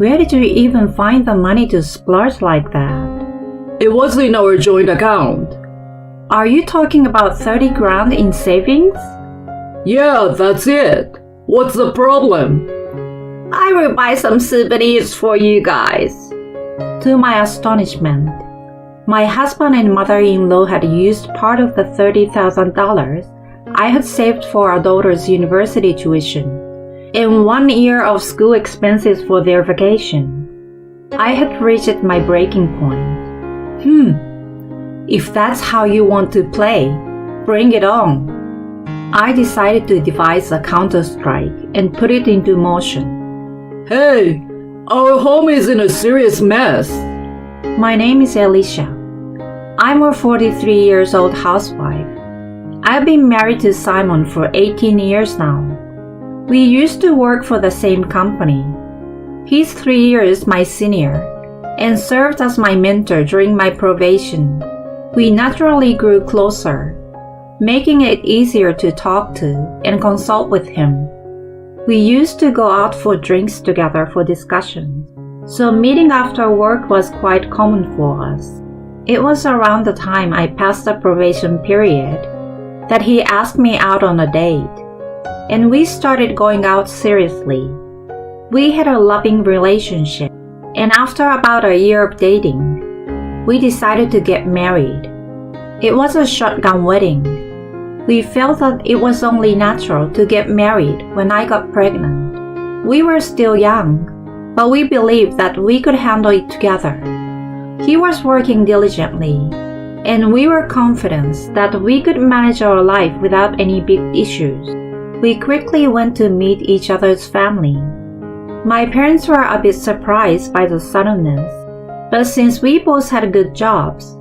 Where did you even find the money to splurge like that? It was in our joint account. Are you talking about 30 grand in savings? Yeah, that's it. What's the problem? I will buy some souvenirs for you guys. To my astonishment, my husband and mother-in-law had used part of the $30,000 I had saved for our daughter's university tuition and 1 year of school expenses for their vacation. I had reached my breaking point. If that's how you want to play, bring it on. I decided to devise a counter-strike and put it into motion. Hey, our home is in a serious mess. My name is Alicia. I'm a 43 years old housewife. I've been married to Simon for 18 years now. We used to work for the same company. He's 3 years my senior and served as my mentor during my probation. We naturally grew closer, making it easier to talk to and consult with him. We used to go out for drinks together for discussions, so meeting after work was quite common for us. It was around the time I passed the probation period that he asked me out on a date, and we started going out seriously. We had a loving relationship, and after about a year of dating, we decided to get married. It was a shotgun wedding. We felt that it was only natural to get married when I got pregnant. We were still young, but we believed that we could handle it together. He was working diligently, and we were confident that we could manage our life without any big issues. We quickly went to meet each other's family. My parents were a bit surprised by the suddenness, but since we both had good jobs,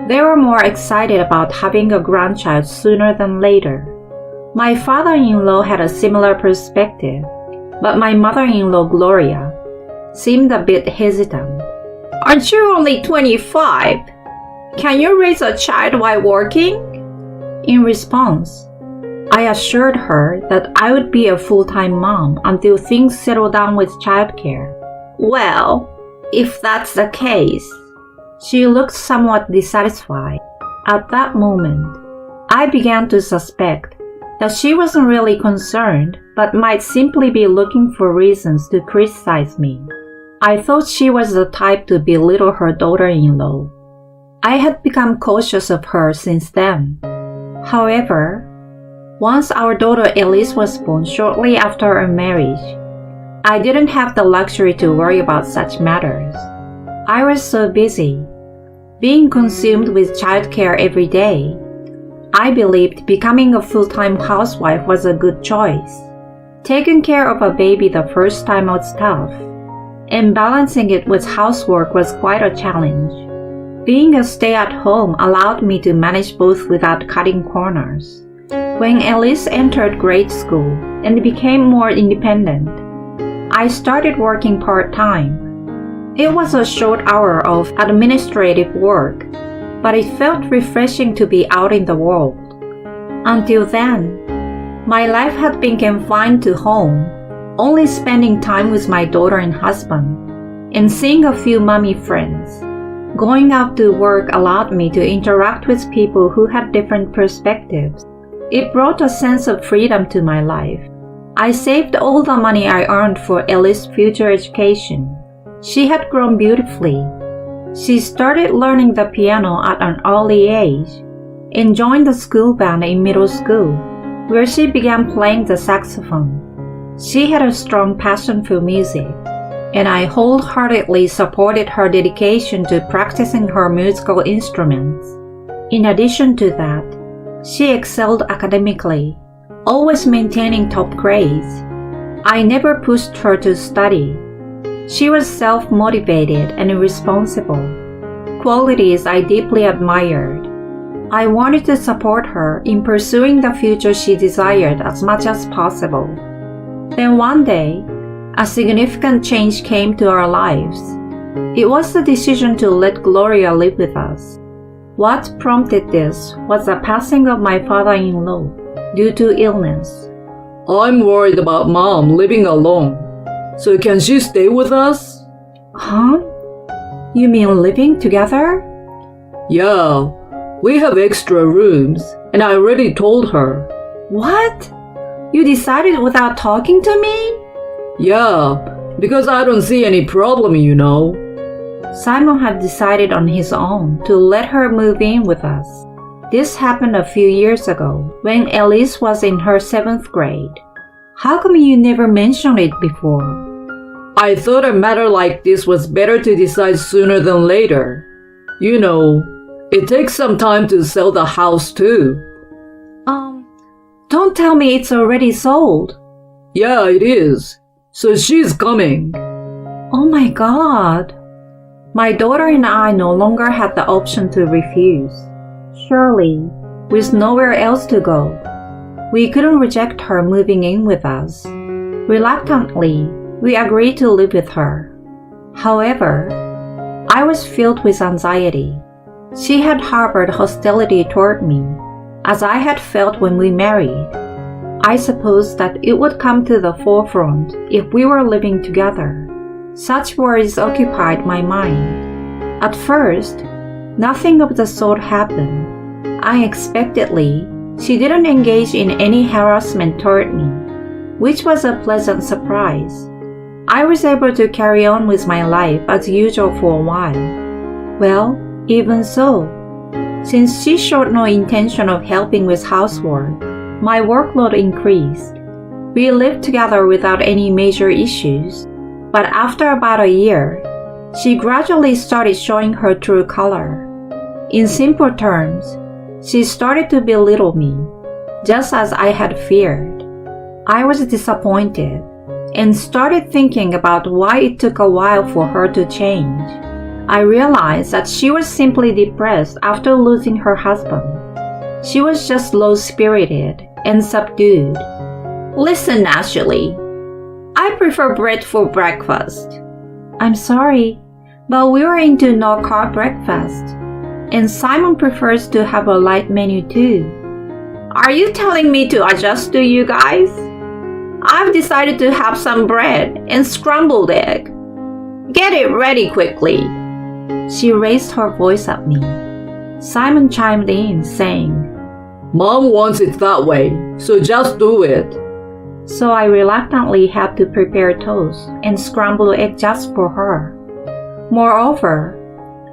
they were more excited about having a grandchild sooner than later. My father-in-law had a similar perspective, but my mother-in-law, Gloria, seemed a bit hesitant. Aren't you only 25? Can you raise a child while working? In response, I assured her that I would be a full-time mom until things settle down with childcare. Well, if that's the case, she looked somewhat dissatisfied. At that moment, I began to suspect that she wasn't really concerned, but might simply be looking for reasons to criticize me. I thought she was the type to belittle her daughter-in-law. I had become cautious of her since then. However, once our daughter Elise was born shortly after our marriage, I didn't have the luxury to worry about such matters. I was so busy, being consumed with childcare every day. I believed becoming a full-time housewife was a good choice. Taking care of a baby the first time was tough, and balancing it with housework was quite a challenge. Being a stay-at-home allowed me to manage both without cutting corners. When Elise entered grade school and became more independent, I started working part-time. It was a short hour of administrative work, but it felt refreshing to be out in the world. Until then, my life had been confined to home, only spending time with my daughter and husband, and seeing a few mommy friends. Going out to work allowed me to interact with people who had different perspectives. It brought a sense of freedom to my life. I saved all the money I earned for Elise's future education. She had grown beautifully. She started learning the piano at an early age and joined the school band in middle school, where she began playing the saxophone. She had a strong passion for music, and I wholeheartedly supported her dedication to practicing her musical instruments. In addition to that, she excelled academically, always maintaining top grades. I never pushed her to study. She was self-motivated and responsible, qualities I deeply admired. I wanted to support her in pursuing the future she desired as much as possible. Then one day, a significant change came to our lives. It was the decision to let Gloria live with us. What prompted this was the passing of my father-in-law due to illness. I'm worried about Mom living alone. So can she stay with us? Huh? You mean living together? Yeah, we have extra rooms, and I already told her. What? You decided without talking to me? Yeah, because I don't see any problem, you know. Simon had decided on his own to let her move in with us. This happened a few years ago when Elise was in her 7th grade. How come you never mentioned it before? I thought a matter like this was better to decide sooner than later. You know, it takes some time to sell the house too. Don't tell me it's already sold. Yeah, it is. So she's coming. Oh my God. My daughter and I no longer had the option to refuse. Surely, with nowhere else to go, we couldn't reject her moving in with us. Reluctantly, we agreed to live with her. However, I was filled with anxiety. She had harbored hostility toward me, as I had felt when we married. I supposed that it would come to the forefront if we were living together. Such worries occupied my mind. At first, nothing of the sort happened. Unexpectedly, she didn't engage in any harassment toward me, which was a pleasant surprise. I was able to carry on with my life as usual for a while. Well, even so, since she showed no intention of helping with housework, my workload increased. We lived together without any major issues, but after about a year, she gradually started showing her true color. In simple terms, she started to belittle me, just as I had feared. I was disappointed and started thinking about why it took a while for her to change. I realized that she was simply depressed after losing her husband. She was just low-spirited and subdued. Listen, Ashley, I prefer bread for breakfast. I'm sorry, but we were into no-carb breakfast, and Simon prefers to have a light menu too. Are you telling me to adjust to you guys? I've decided to have some bread and scrambled egg. Get it ready quickly. She raised her voice at me. Simon chimed in, saying, Mom wants it that way, so just do it. So I reluctantly had to prepare toast and scrambled egg just for her. Moreover,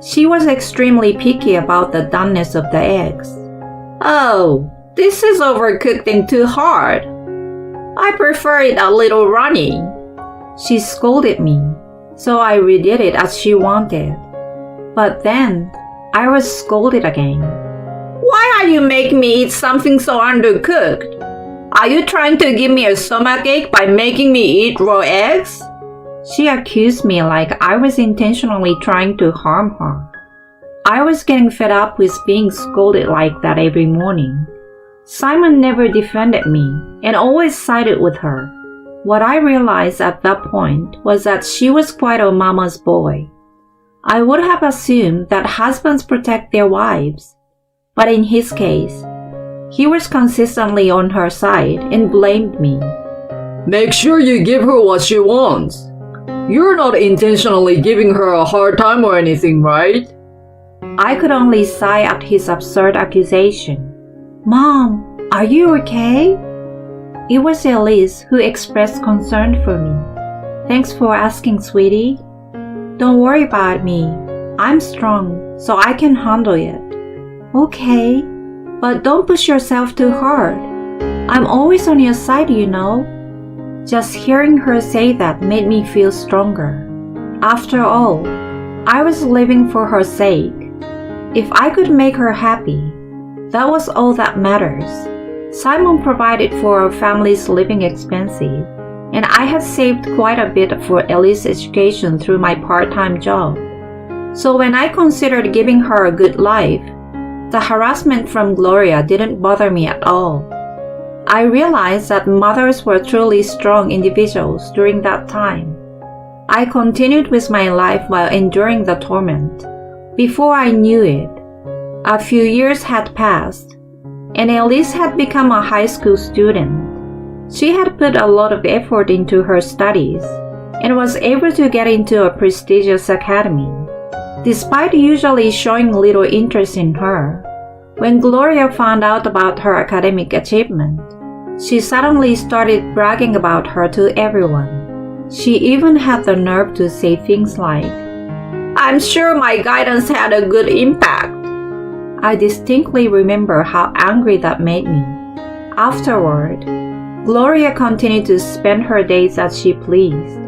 she was extremely picky about the doneness of the eggs. Oh, this is overcooked and too hard. I prefer it a little runny. She scolded me, so I redid it as she wanted. But then, I was scolded again. Why are you making me eat something so undercooked? Are you trying to give me a stomachache by making me eat raw eggs? She accused me like I was intentionally trying to harm her. I was getting fed up with being scolded like that every morning. Simon never defended me and always sided with her. What I realized at that point was that she was quite a mama's boy. I would have assumed that husbands protect their wives, but in his case, he was consistently on her side and blamed me. Make sure you give her what she wants. You're not intentionally giving her a hard time or anything, right? I could only sigh at his absurd accusation. Mom, are you okay? It was Elise who expressed concern for me. Thanks for asking, sweetie. Don't worry about me. I'm strong, so I can handle it. Okay, but don't push yourself too hard. I'm always on your side, you know. Just hearing her say that made me feel stronger. After all, I was living for her sake. If I could make her happy, that was all that matters. Simon provided for our family's living expenses, and I had saved quite a bit for Ellie's education through my part-time job. So when I considered giving her a good life, the harassment from Gloria didn't bother me at all. I realized that mothers were truly strong individuals during that time. I continued with my life while enduring the torment. Before I knew it, a few years had passed, and Elise had become a high school student. She had put a lot of effort into her studies, and was able to get into a prestigious academy. Despite usually showing little interest in her, when Gloria found out about her academic achievement, she suddenly started bragging about her to everyone. She even had the nerve to say things like, "I'm sure my guidance had a good impact." I distinctly remember how angry that made me. Afterward, Gloria continued to spend her days as she pleased.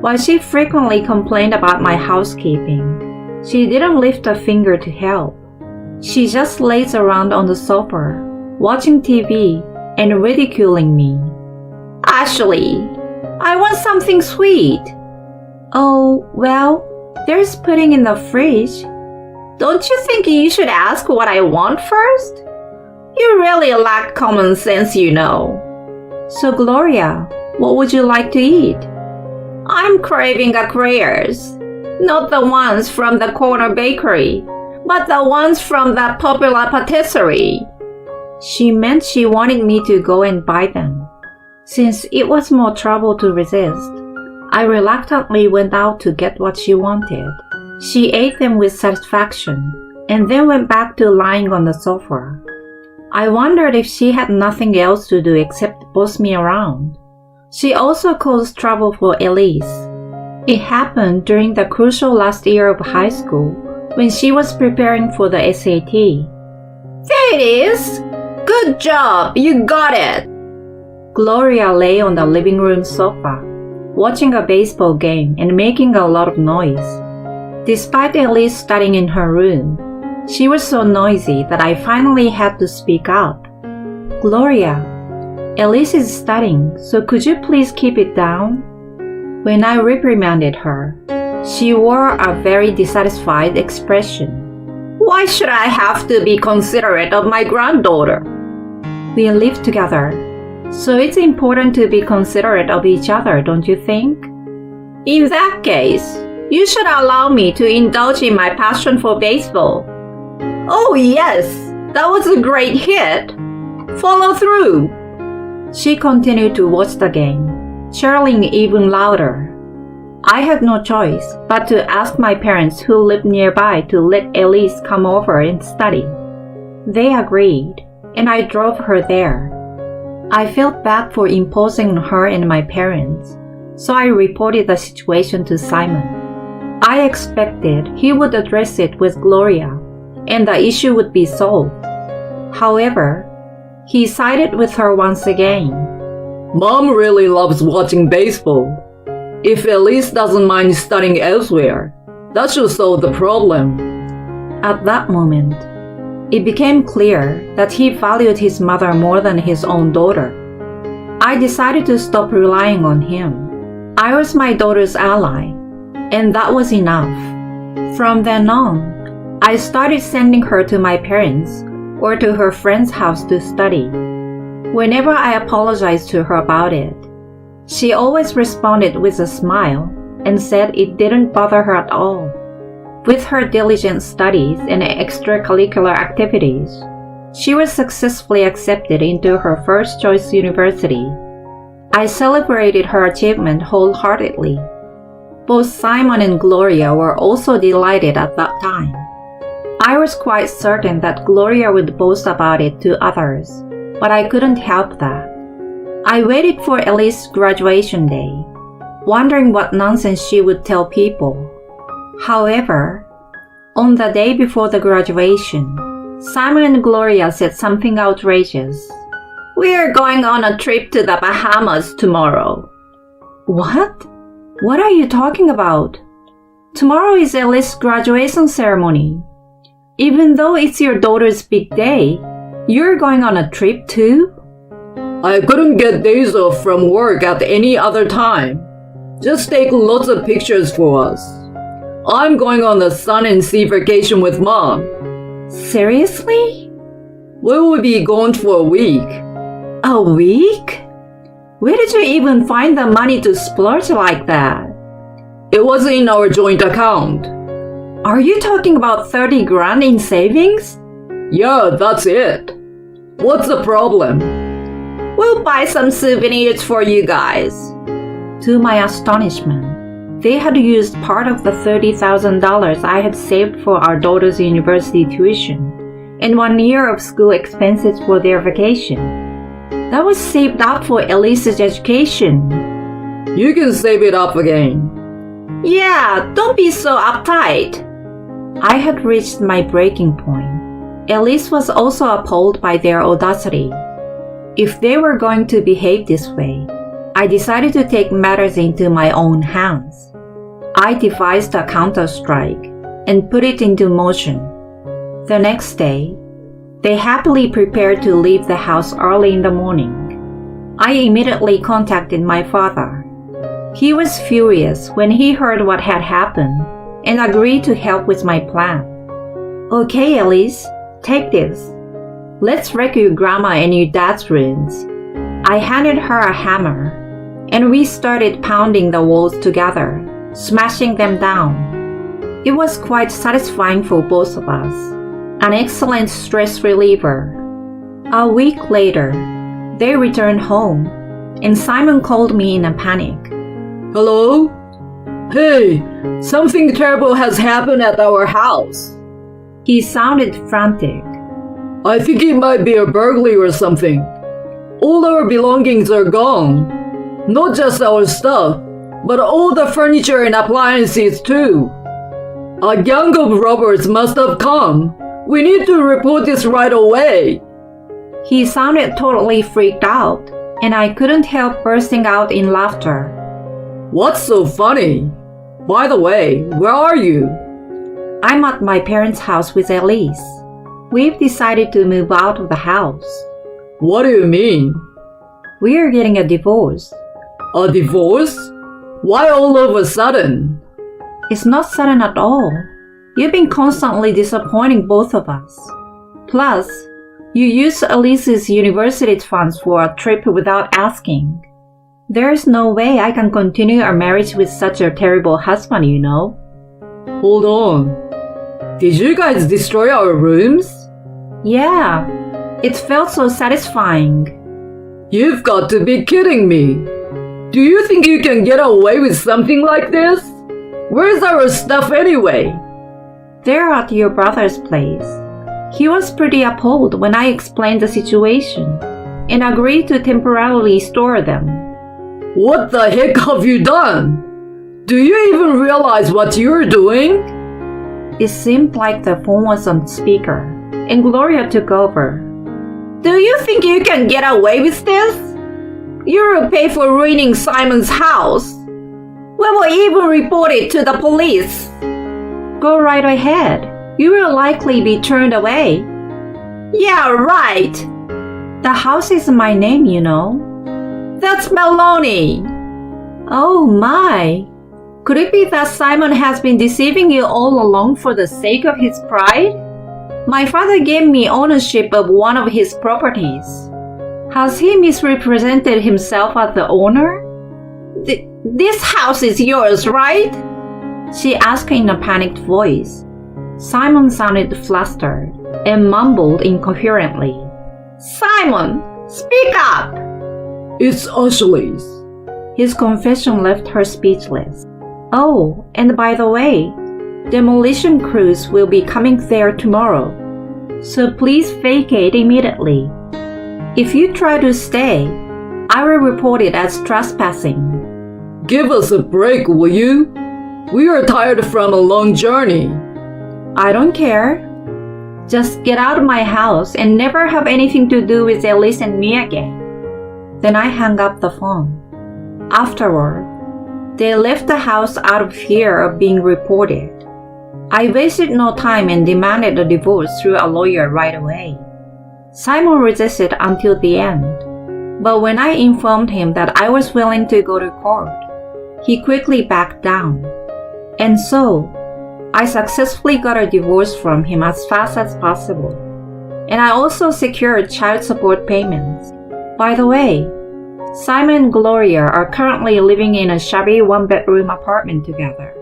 While she frequently complained about my housekeeping, she didn't lift a finger to help. She just lays around on the sofa, watching TV and ridiculing me. "Ashley, I want something sweet." "Oh, well, there's pudding in the fridge." "Don't you think you should ask what I want first? You really lack common sense, you know." "So, Gloria, what would you like to eat?" "I'm craving eclairs. Not the ones from the corner bakery, but the ones from that popular patisserie." She meant she wanted me to go and buy them. Since it was more trouble to resist, I reluctantly went out to get what she wanted. She ate them with satisfaction and then went back to lying on the sofa. I wondered if she had nothing else to do except boss me around. She also caused trouble for Elise. It happened during the crucial last year of high school when she was preparing for the SAT. "There it is! Good job! You got it!" Gloria lay on the living room sofa, watching a baseball game and making a lot of noise. Despite Elise studying in her room, she was so noisy that I finally had to speak up. "Gloria, Elise is studying, so could you please keep it down?" When I reprimanded her, she wore a very dissatisfied expression. "Why should I have to be considerate of my granddaughter?" "We live together, so it's important to be considerate of each other, don't you think?" "In that case, you should allow me to indulge in my passion for baseball." "Oh yes, that was a great hit. Follow through." She continued to watch the game, cheering even louder. I had no choice but to ask my parents who lived nearby to let Elise come over and study. They agreed, and I drove her there. I felt bad for imposing on her and my parents, so I reported the situation to Simon. I expected he would address it with Gloria, and the issue would be solved. However, he sided with her once again. Mom really loves watching baseball. If Elise doesn't mind studying elsewhere, that should solve the problem." At that moment, it became clear that he valued his mother more than his own daughter. I decided to stop relying on him. I was my daughter's ally, and that was enough. From then on, I started sending her to my parents or to her friend's house to study. Whenever I apologized to her about it, she always responded with a smile and said it didn't bother her at all. With her diligent studies and extracurricular activities, she was successfully accepted into her first choice university. I celebrated her achievement wholeheartedly. Both Simon and Gloria were also delighted at that time. I was quite certain that Gloria would boast about it to others, but I couldn't help that. I waited for Elise's graduation day, wondering what nonsense she would tell people. However, on the day before the graduation, Simon and Gloria said something outrageous. "We're going on a trip to the Bahamas tomorrow." "What? What are you talking about? Tomorrow is Elise's graduation ceremony. Even though it's your daughter's big day, you're going on a trip too?" I couldn't get days off from work at any other time. Just take lots of pictures for us. I'm going on a sun and sea vacation with Mom. Seriously? We will be gone for a week. A week? Where did you even find the money to splurge like that? It was in our joint account. Are you talking about 30 grand in savings? Yeah, that's it. What's the problem? We'll buy some souvenirs for you guys. To my astonishment, they had used part of the $30,000 I had saved for our daughter's university tuition and 1 year of school expenses for their vacation. That was saved up for Elise's education. You can save it up again. Yeah, don't be so uptight. I had reached my breaking point. Elise was also appalled by their audacity. If they were going to behave this way, I decided to take matters into my own hands. I devised a counter-strike and put it into motion. The next day, they happily prepared to leave the house early in the morning. I immediately contacted my father. He was furious when he heard what had happened and agreed to help with my plan. Okay, Elise, take this. Let's wreck your grandma and your dad's rooms. I handed her a hammer, and we started pounding the walls together, smashing them down. It was quite satisfying for both of us, an excellent stress reliever. A week later, they returned home, and Simon called me in a panic. Hello? Hey, something terrible has happened at our house. He sounded frantic. I think it might be a burglary or something. All our belongings are gone. Not just our stuff, but all the furniture and appliances too. A gang of robbers must have come. We need to report this right away. He sounded totally freaked out, and I couldn't help bursting out in laughter. What's so funny? By the way, where are you? I'm at my parents' house with Elise. We've decided to move out of the house. What do you mean? We're getting a divorce. A divorce? Why all of a sudden? It's not sudden at all. You've been constantly disappointing both of us. Plus, you used Elise's university funds for a trip without asking. There's no way I can continue our marriage with such a terrible husband, you know. Hold on. Did you guys destroy our rooms? Yeah, it felt so satisfying. You've got to be kidding me. Do you think you can get away with something like this? Where's our stuff anyway? They're at your brother's place. He was pretty appalled when I explained the situation and agreed to temporarily store them. What the heck have you done? Do you even realize what you're doing? It seemed like the phone was on speaker, and Gloria took over. Do you think you can get away with this? You'll pay for ruining Simon's house. We will even report it to the police. Go right ahead. You will likely be turned away. Yeah, right. The house is in my name, you know. That's baloney. Oh my. Could it be that Simon has been deceiving you all along for the sake of his pride? My father gave me ownership of one of his properties. Has he misrepresented himself as the owner? This house is yours, right? She asked in a panicked voice. Simon sounded flustered and mumbled incoherently. Simon, speak up! It's Ashley's. His confession left her speechless. Oh, and by the way, demolition crews will be coming there tomorrow, so please vacate immediately. If you try to stay, I will report it as trespassing. Give us a break, will you? We are tired from a long journey. I don't care. Just get out of my house and never have anything to do with Elise and me again. Then I hung up the phone. Afterward, they left the house out of fear of being reported. I wasted no time and demanded a divorce through a lawyer right away. Simon resisted until the end, but when I informed him that I was willing to go to court, he quickly backed down. And so, I successfully got a divorce from him as fast as possible. And I also secured child support payments. By the way, Simon and Gloria are currently living in a shabby one-bedroom apartment together.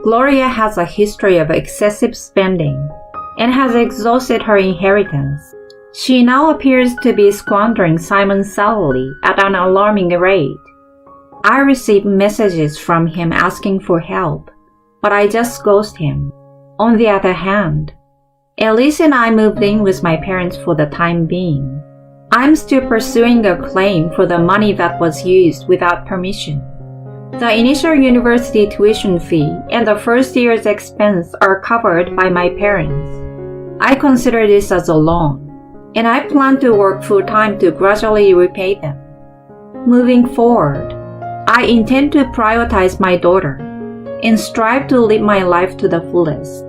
Gloria has a history of excessive spending and has exhausted her inheritance. She now appears to be squandering Simon's salary at an alarming rate. I receive messages from him asking for help, but I just ghost him. On the other hand, Elise and I moved in with my parents for the time being. I'm still pursuing a claim for the money that was used without permission. The initial university tuition fee and the first year's expense are covered by my parents. I consider this as a loan, and I plan to work full-time to gradually repay them. Moving forward, I intend to prioritize my daughter and strive to live my life to the fullest.